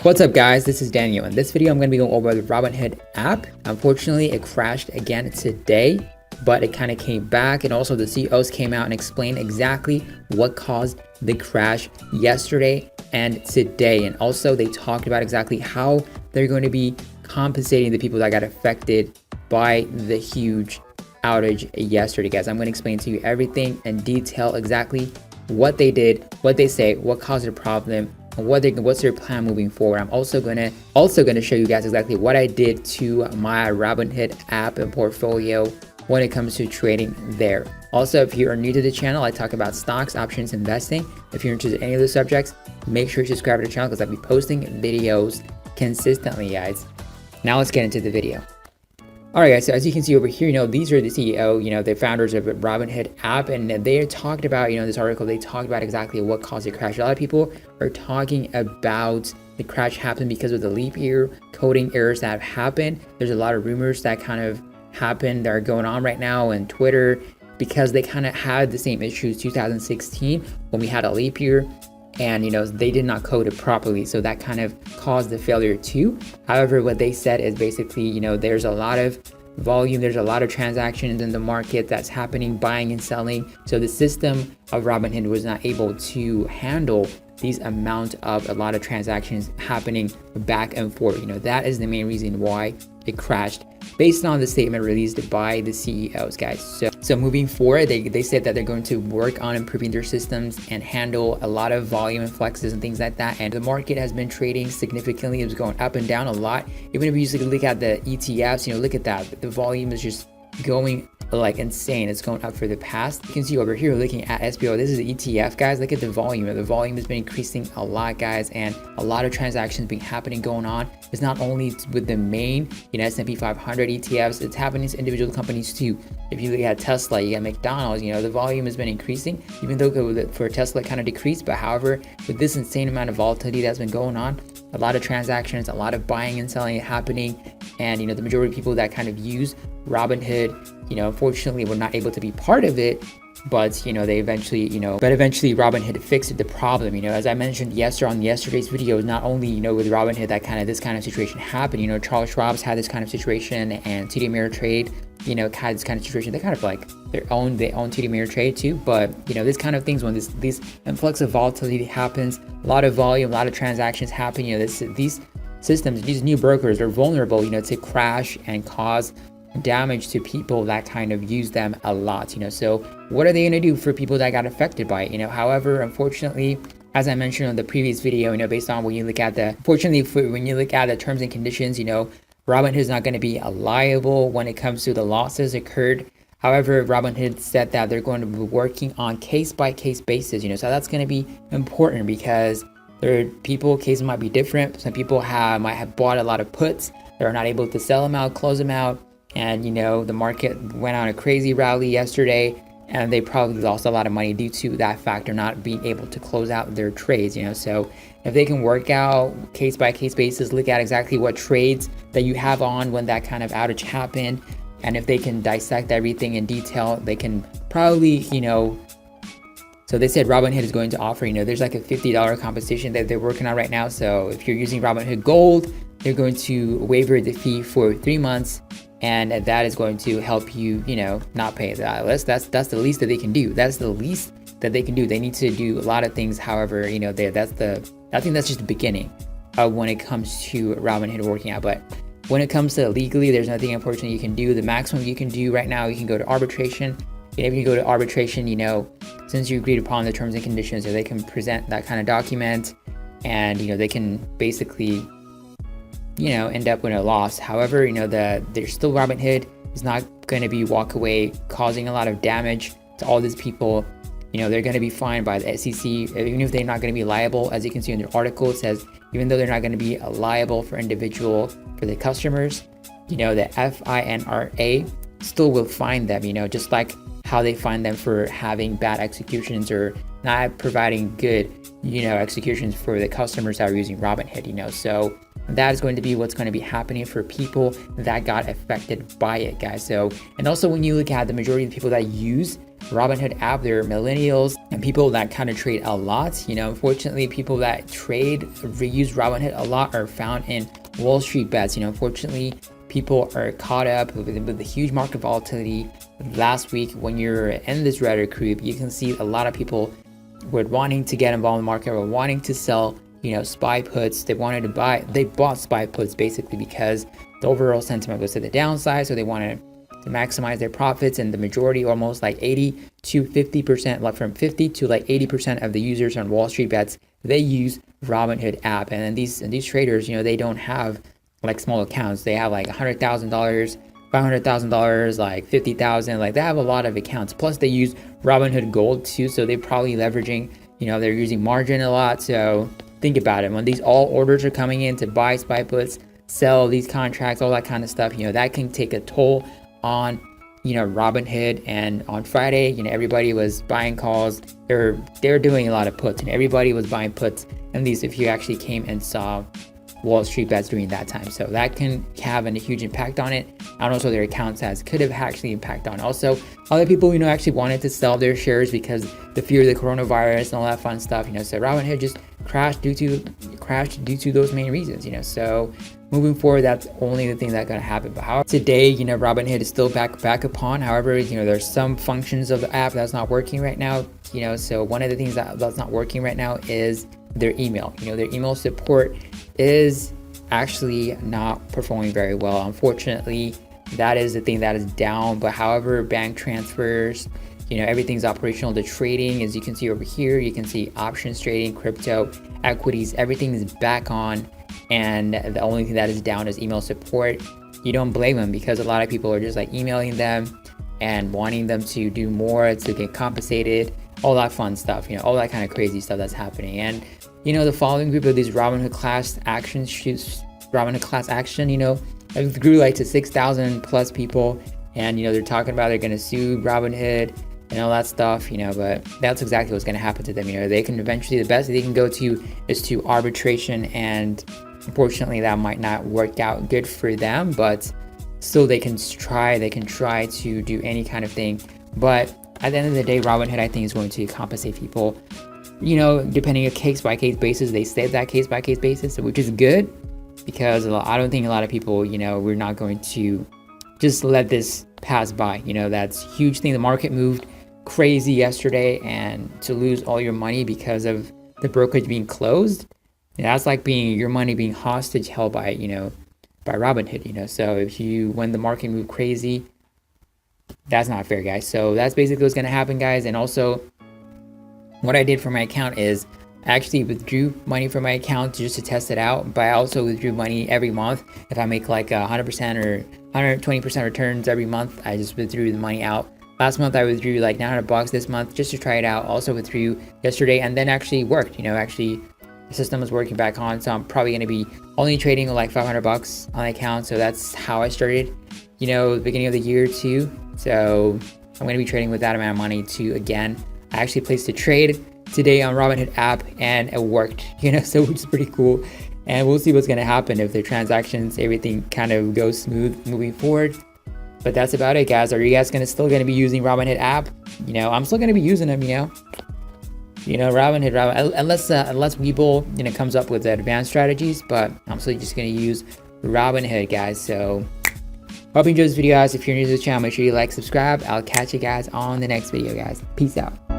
What's up guys, this is Daniel. In this video I'm going to be going over the Robinhood app. Unfortunately it crashed again today, but it kind of came back, and also the CEOs came out and explained exactly what caused the crash yesterday and today, and also they talked about exactly how they're going to be compensating the people that got affected by the huge outage yesterday. Guys, I'm going to explain to you everything in detail, exactly what they did, what they say, what caused the problem, and what's their plan moving forward. I'm also gonna show you guys exactly what I did to my Robinhood app and portfolio when it comes to trading there. Also, if you are new to the channel, I talk about stocks, options, investing. If you're interested in any of those subjects, make sure you subscribe to the channel because I'll be posting videos consistently, guys. Now let's get into the video. Alright guys, so as you can see over here, these are the CEO, the founders of Robinhood app, and they talked about, this article, they talked about exactly what caused the crash. A lot of people are talking about the crash happened because of the leap year, coding errors that have happened. There's a lot of rumors that kind of happened that are going on right now on Twitter because they kind of had the same issues 2016 when we had a leap year. And they did not code it properly, so that kind of caused the failure too. However, what they said is basically, there's a lot of volume, there's a lot of transactions in the market that's happening, buying and selling, so the system of Robinhood was not able to handle these amount of a lot of transactions happening back and forth. That is the main reason why it crashed, based on the statement released by the CEOs, guys. So moving forward, they said that they're going to work on improving their systems and handle a lot of volume and flexes and things like that. And the market has been trading significantly. It was going up and down a lot. Even if you just look at the ETFs, look at that. The volume is just going like insane. It's going up for the past. You can see over here looking at SPO, this is the ETF, guys. Look at the volume. The volume has been increasing a lot, guys, and a lot of transactions been happening going on. It's not only with the main S&P 500 ETFs, it's happening to individual companies too. If you look at Tesla, you got McDonald's, the volume has been increasing, even though for Tesla kind of decreased. But however, with this insane amount of volatility that's been going on, a lot of transactions, a lot of buying and selling happening, and the majority of people that kind of use Robinhood, unfortunately were not able to be part of it, but they eventually Robinhood fixed the problem. As I mentioned yesterday's video, not only with Robinhood that this kind of situation happened. Charles Schwab's had this kind of situation, and TD Ameritrade had this kind of situation. They kind of like they own TD Ameritrade too, but this kind of things, when this influx of volatility happens, a lot of volume, a lot of transactions happen, these systems, these new brokers are vulnerable to crash and cause damage to people that kind of use them a lot. So what are they going to do for people that got affected by it? However, unfortunately, as I mentioned on the previous video, based on when you look at the terms and conditions, Robinhood is not going to be liable when it comes to the losses occurred. However, Robinhood said that they're going to be working on case-by-case basis, so that's going to be important because cases might be different. Some people might have bought a lot of puts. They're not able to sell them out, close them out, and the market went on a crazy rally yesterday, and they probably lost a lot of money due to that factor, not being able to close out their trades. So if they can work out case-by-case basis, look at exactly what trades that you have on when that kind of outage happened, and if they can dissect everything in detail, they can probably, so they said Robinhood is going to offer, there's like a $50 compensation that they're working on right now. So if you're using Robinhood Gold, they're going to waiver the fee for 3 months, and that is going to help you, not pay that. That's the least that they can do. That's the least that they can do. They need to do a lot of things. However, I think that's just the beginning of when it comes to Robinhood working out. But when it comes to legally, there's nothing unfortunately you can do. The maximum you can do right now, you can go to arbitration. And if you go to arbitration, since you agreed upon the terms and conditions, so they can present that kind of document, and they can basically end up with a loss. However, there's still Robinhood is not going to be walk away causing a lot of damage to all these people. They're going to be fined by the SEC, even if they're not going to be liable. As you can see in the article, it says even though they're not going to be liable for the customers, the FINRA still will fine them, just like how they fine them for having bad executions or not providing good, executions for the customers that are using Robinhood, so that is going to be what's going to be happening for people that got affected by it, guys. So, and also when you look at the majority of the people that use Robinhood app. They're millennials and people that kind of trade a lot. Unfortunately, people that use Robinhood a lot are found in Wall Street Bets. Unfortunately, people are caught up with the huge market volatility last week. When you're in this Reddit group, you can see a lot of people were wanting to get involved in the market, were wanting to sell, SPY puts. They bought SPY puts basically because the overall sentiment was to the downside. So they wanted to maximize their profits, and the majority, almost like 80 to 50%, like from 50 to like 80% of the users on Wall Street Bets, they use Robinhood app. And these traders, they don't have like small accounts. They have like $100,000, $500,000, like 50,000. Like they have a lot of accounts. Plus they use Robinhood Gold too, so they're probably leveraging. They're using margin a lot. So think about it. When these all orders are coming in to buy SPY puts, sell these contracts, all that kind of stuff, that can take a toll on Robinhood. And on Friday, everybody was buying calls. They're doing a lot of puts, and everybody was buying puts. And these, if you actually came and saw Wall Street Bets during that time, so that can have a huge impact on it. And also their accounts could have actually impact on. Also, other people actually wanted to sell their shares because the fear of the coronavirus and all that fun stuff. So Robinhood just crashed due to those main reasons. So moving forward, that's only the thing that's going to happen. But however, today, Robinhood is still back upon. However, there's some functions of the app that's not working right now. So one of the things that's not working right now is their email. Their email support is actually not performing very well. Unfortunately, that is the thing that is down. But however, bank transfers, everything's operational. The trading, as you can see over here, you can see options trading, crypto, equities, everything is back on. And the only thing that is down is email support. You don't blame them, because a lot of people are just like emailing them and wanting them to do more to get compensated, all that fun stuff, all that kind of crazy stuff that's happening. And the following group of these Robinhood class action, it grew like to 6,000 plus people. And they're talking about they're going to sue Robinhood and all that stuff, but that's exactly what's going to happen to them. They can eventually, the best they can go to is to arbitration, and unfortunately that might not work out good for them, but still they can try to do any kind of thing. But at the end of the day, Robinhood, I think, is going to compensate people, depending on a case by case basis. They stay at that case by case basis, which is good, because I don't think a lot of people, we're not going to just let this pass by. That's a huge thing. The market moved crazy yesterday, and to lose all your money because of the brokerage being closed, that's like your money being hostage held by by Robinhood. So when the market moved crazy, that's not fair, guys. So that's basically what's going to happen, guys. And also, what I did for my account is I actually withdrew money from my account just to test it out, but I also withdrew money every month. If I make like 100% or 120% returns every month, I just withdrew the money out. Last month I withdrew like $900. This month, just to try it out, also withdrew yesterday, and then actually worked. Actually the system was working back on, so I'm probably going to be only trading like $500 on the account. So that's how I started, the beginning of the year too. So I'm going to be trading with that amount of money too. Again, I actually placed a trade today on Robinhood app, and it worked, so which is pretty cool. And we'll see what's going to happen if the transactions, everything kind of goes smooth moving forward. But that's about it, guys. Are you guys still going to be using Robinhood app? I'm still going to be using them, Robinhood, unless Webull, comes up with advanced strategies, but I'm still just going to use Robinhood, guys. So hope you enjoyed this video, guys. If you're new to the channel, make sure you like, subscribe. I'll catch you guys on the next video, guys. Peace out.